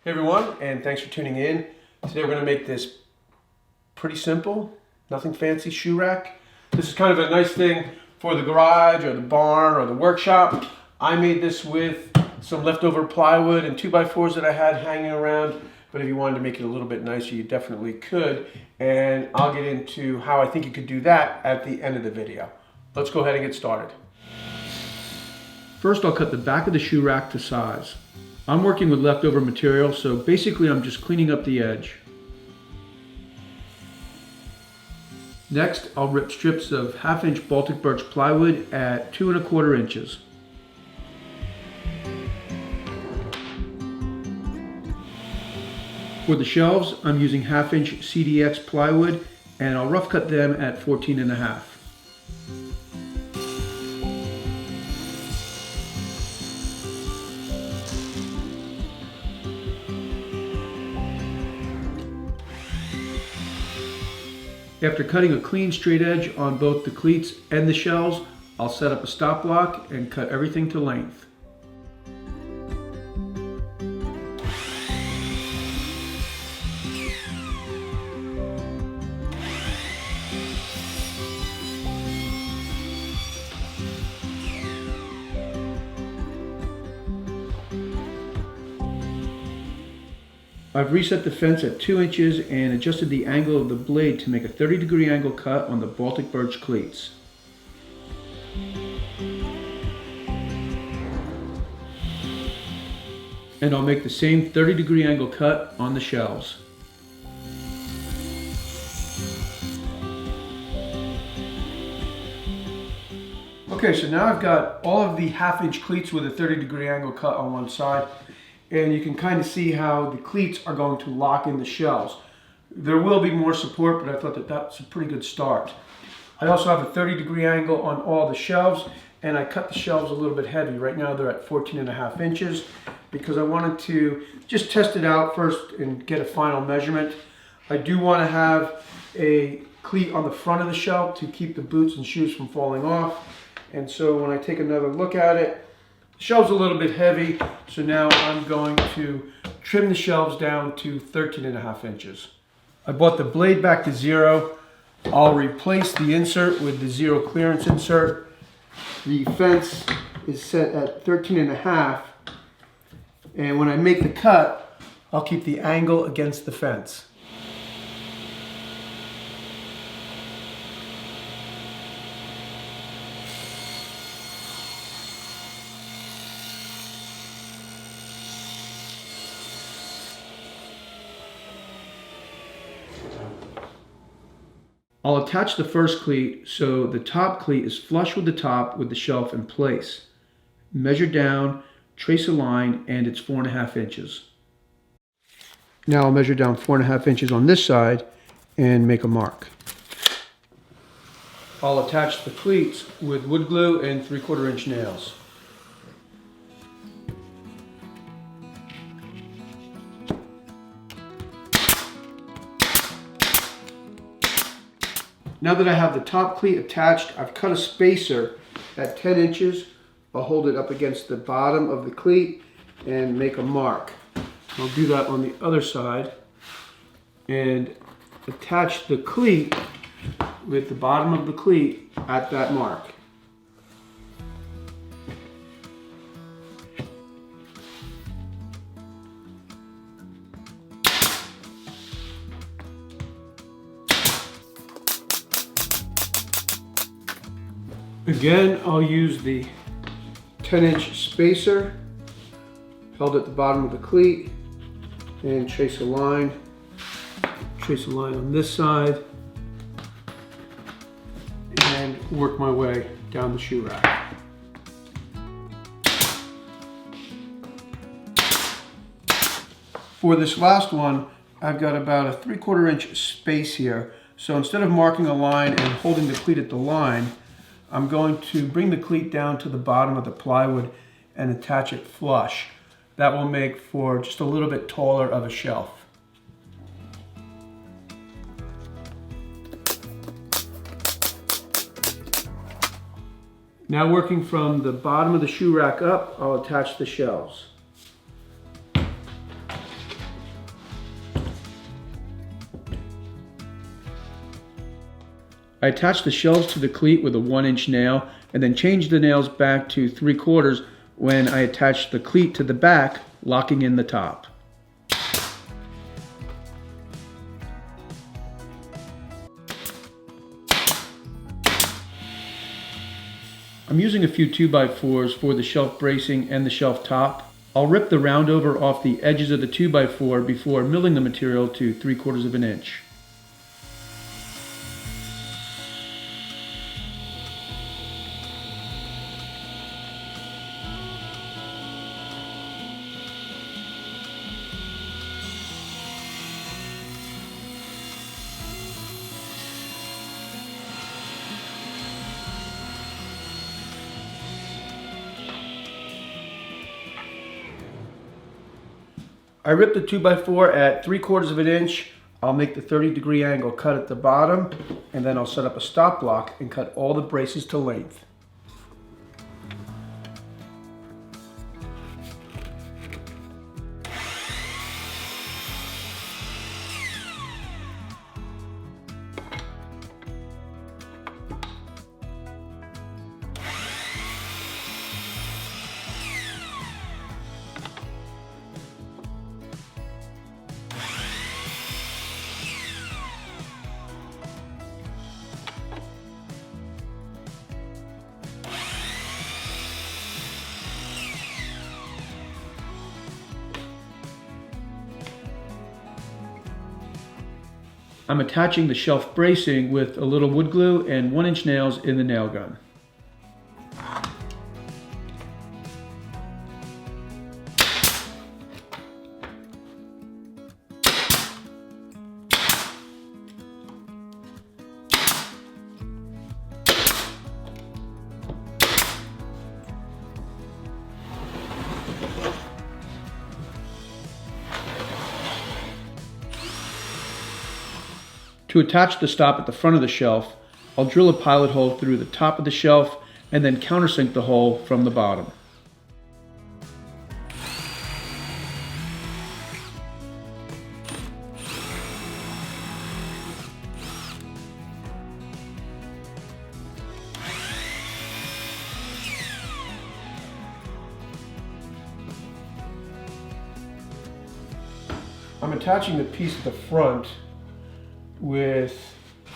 Hey everyone, and thanks for tuning in. Today we're going to make this pretty simple, nothing fancy shoe rack. This is kind of a nice thing for the garage or the barn or the workshop. I made this with some leftover plywood and 2x4s that I had hanging around, but if you wanted to make it a little bit nicer, you definitely could. And I'll get into how I think you could do that at the end of the video. Let's go ahead and get started. First, I'll cut the back of the shoe rack to size. I'm working with leftover material, so basically I'm just cleaning up the edge. Next, I'll rip strips of 1/2 inch Baltic birch plywood at 2 1/4 inches. For the shelves, I'm using 1/2 inch CDX plywood, and I'll rough cut them at 14 1/2. After cutting a clean straight edge on both the cleats and the shelves, I'll set up a stop block and cut everything to length. I've reset the fence at 2 inches and adjusted the angle of the blade to make a 30-degree angle cut on the Baltic birch cleats. And I'll make the same 30-degree angle cut on the shelves. Okay, so now I've got all of the 1/2 inch cleats with a 30-degree angle cut on one side. And you can kind of see how the cleats are going to lock in the shelves. There will be more support, but I thought that that's a pretty good start. I also have a 30-degree angle on all the shelves, and I cut the shelves a little bit heavy. Right now they're at 14 1/2 inches because I wanted to just test it out first and get a final measurement. I do want to have a cleat on the front of the shelf to keep the boots and shoes from falling off. And so when I take another look at it, the shelves a little bit heavy, so now I'm going to trim the shelves down to 13 1/2 inches. I brought the blade back to 0. I'll replace the insert with the 0 clearance insert. The fence is set at 13 1/2, and when I make the cut, I'll keep the angle against the fence. I'll attach the first cleat so the top cleat is flush with the top with the shelf in place. Measure down, trace a line, and it's 4 1/2 inches. Now I'll measure down 4 1/2 inches on this side and make a mark. I'll attach the cleats with wood glue and 3/4 inch nails. Now that I have the top cleat attached, I've cut a spacer at 10 inches. I'll hold it up against the bottom of the cleat and make a mark. I'll do that on the other side and attach the cleat with the bottom of the cleat at that mark. Again, I'll use the 10-inch spacer held at the bottom of the cleat and trace a line. Trace a line on this side and work my way down the shoe rack. For this last one, I've got about a 3/4 inch space here. So instead of marking a line and holding the cleat at the line, I'm going to bring the cleat down to the bottom of the plywood and attach it flush. That will make for just a little bit taller of a shelf. Now working from the bottom of the shoe rack up, I'll attach the shelves. I attached the shelves to the cleat with a 1-inch nail and then changed the nails back to 3/4 when I attached the cleat to the back, locking in the top. I'm using a few 2x4s for the shelf bracing and the shelf top. I'll rip the roundover off the edges of the 2x4 before milling the material to 3/4 of an inch. I ripped the 2x4 at 3/4 of an inch. I'll make the 30-degree angle cut at the bottom, and then I'll set up a stop block and cut all the braces to length. I'm attaching the shelf bracing with a little wood glue and 1-inch nails in the nail gun. To attach the stop at the front of the shelf, I'll drill a pilot hole through the top of the shelf and then countersink the hole from the bottom. I'm attaching the piece at the front with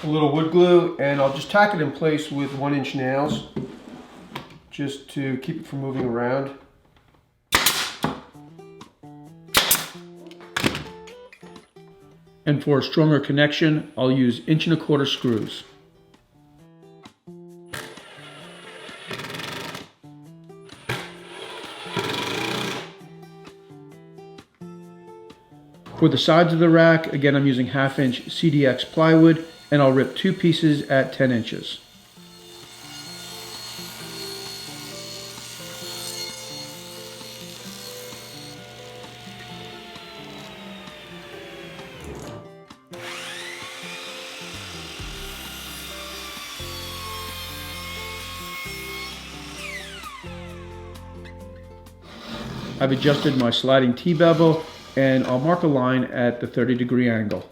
a little wood glue, and I'll just tack it in place with 1-inch nails just to keep it from moving around. And for a stronger connection, I'll use 1¼ inch screws. For the sides of the rack, again I'm using 1/2 inch CDX plywood, and I'll rip 2 pieces at 10 inches. I've adjusted my sliding T-bevel, and I'll mark a line at the 30-degree angle.